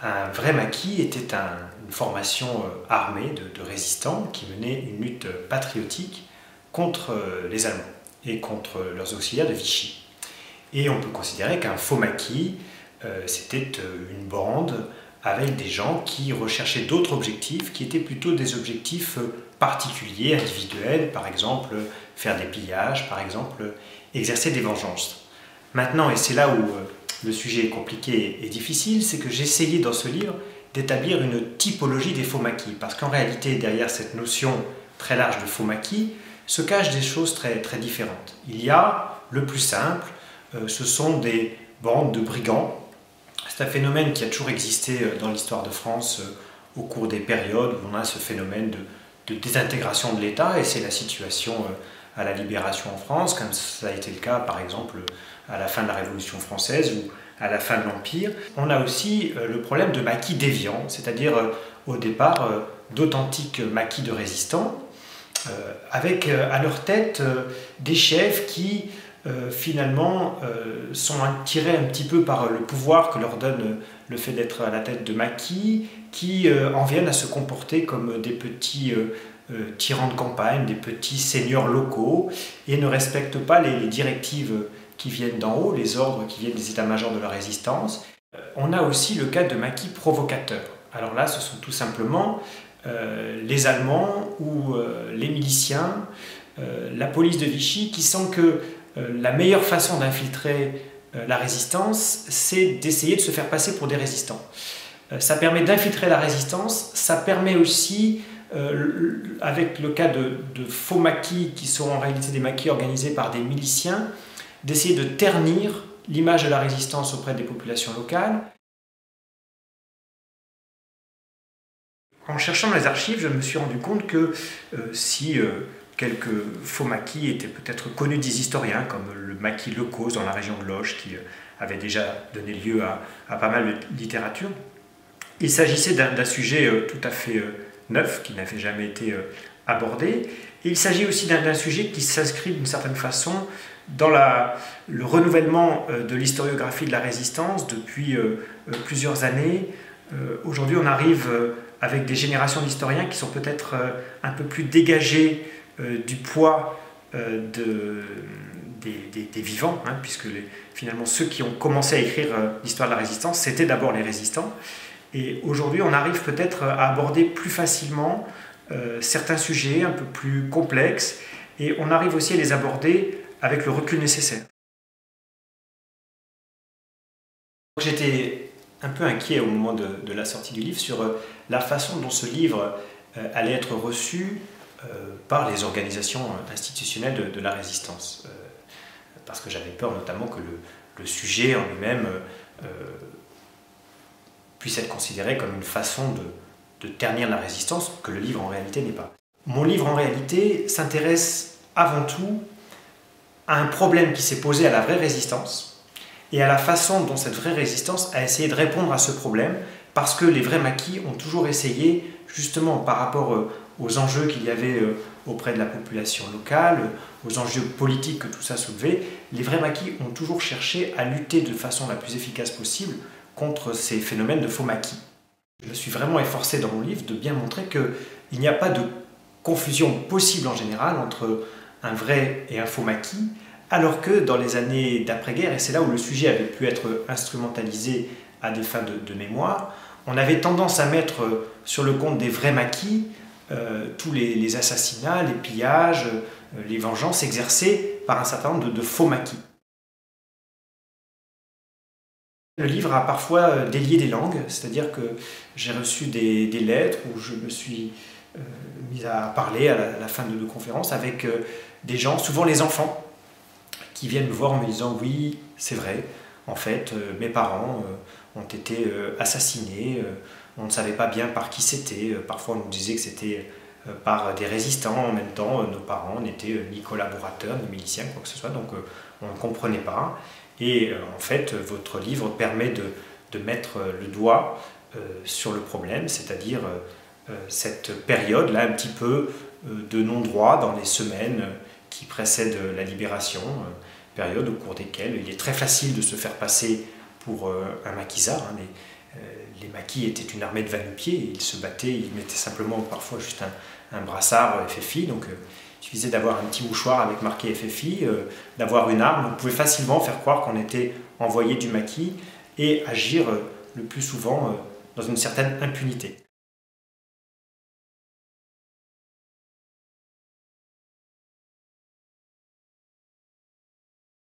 Un vrai maquis était une formation armée de résistants qui menait une lutte patriotique contre les Allemands et contre leurs auxiliaires de Vichy. Et on peut considérer qu'un faux maquis, c'était une bande avec des gens qui recherchaient d'autres objectifs, qui étaient plutôt des objectifs particuliers, individuels, par exemple faire des pillages, par exemple exercer des vengeances. Maintenant, et c'est là où le sujet est compliqué et difficile, c'est que j'ai essayé dans ce livre d'établir une typologie des faux maquis, parce qu'en réalité, derrière cette notion très large de faux maquis, se cachent des choses très différentes. Il y a le plus simple, ce sont des bandes de brigands. C'est un phénomène qui a toujours existé dans l'histoire de France au cours des périodes où on a ce phénomène de désintégration de l'État, et c'est la situation à la Libération en France, comme ça a été le cas par exemple à la fin de la Révolution française ou à la fin de l'Empire. On a aussi le problème de maquis déviants, c'est-à-dire au départ d'authentiques maquis de résistants, avec à leur tête des chefs qui finalement sont attirés un petit peu par le pouvoir que leur donne le fait d'être à la tête de maquis, qui en viennent à se comporter comme des petits tyrans de campagne, des petits seigneurs locaux, et ne respectent pas les directives qui viennent d'en haut, les ordres qui viennent des états-majors de la résistance. On a aussi le cas de maquis provocateurs. Alors là, ce sont tout simplement les Allemands ou les miliciens, la police de Vichy, qui sentent que la meilleure façon d'infiltrer la résistance, c'est d'essayer de se faire passer pour des résistants. Ça permet d'infiltrer la résistance, ça permet aussi, avec le cas de faux maquis, qui sont en réalité des maquis organisés par des miliciens, d'essayer de ternir l'image de la résistance auprès des populations locales. En cherchant dans les archives, je me suis rendu compte que si quelques faux maquis étaient peut-être connus des historiens, comme le maquis Lecause dans la région de Loches, qui avait déjà donné lieu à pas mal de littérature, il s'agissait d'un sujet tout à fait neuf, qui n'avait jamais été abordé. Et il s'agit aussi d'un sujet qui s'inscrit d'une certaine façon dans le renouvellement de l'historiographie de la résistance depuis plusieurs années. Aujourd'hui, on arrive avec des générations d'historiens qui sont peut-être un peu plus dégagés du poids des vivants, hein, puisque finalement ceux qui ont commencé à écrire l'histoire de la résistance, c'était d'abord les résistants. Et aujourd'hui, on arrive peut-être à aborder plus facilement certains sujets un peu plus complexes, et on arrive aussi à les aborder avec le recul nécessaire. J'étais un peu inquiet au moment de la sortie du livre sur la façon dont ce livre allait être reçu par les organisations institutionnelles de la résistance. Parce que j'avais peur notamment que le sujet en lui-même puisse être considéré comme une façon de ternir la résistance, que le livre en réalité n'est pas. Mon livre en réalité s'intéresse avant tout à un problème qui s'est posé à la vraie résistance et à la façon dont cette vraie résistance a essayé de répondre à ce problème, parce que les vrais maquis ont toujours essayé, justement par rapport aux enjeux qu'il y avait auprès de la population locale, aux enjeux politiques que tout ça soulevait, les vrais maquis ont toujours cherché à lutter de façon la plus efficace possible contre ces phénomènes de faux maquis. Je me suis vraiment efforcé dans mon livre de bien montrer qu'il n'y a pas de confusion possible en général entre un vrai et un faux maquis, alors que dans les années d'après-guerre, et c'est là où le sujet avait pu être instrumentalisé à des fins de mémoire, on avait tendance à mettre sur le compte des vrais maquis tous les assassinats, les pillages, les vengeances exercées par un certain nombre de faux maquis. Le livre a parfois délié des langues, c'est-à-dire que j'ai reçu des lettres où je me suis mis à parler à la fin de conférences avec des gens, souvent les enfants, qui viennent me voir en me disant « oui, c'est vrai, en fait, mes parents ont été assassinés, on ne savait pas bien par qui c'était, parfois on nous disait que c'était par des résistants, en même temps nos parents n'étaient ni collaborateurs, ni miliciens, quoi que ce soit, donc on ne comprenait pas. Et en fait, votre livre permet de mettre le doigt sur le problème, c'est-à-dire cette période-là, un petit peu de non-droit dans les semaines qui précèdent la libération, période au cours desquelles il est très facile de se faire passer pour un maquisard. Hein, Les maquis étaient une armée de va-nu-pieds, ils se battaient, ils mettaient simplement parfois juste un brassard FFI, donc il suffisait d'avoir un petit mouchoir avec marqué FFI, d'avoir une arme, on pouvait facilement faire croire qu'on était envoyé du maquis et agir le plus souvent dans une certaine impunité.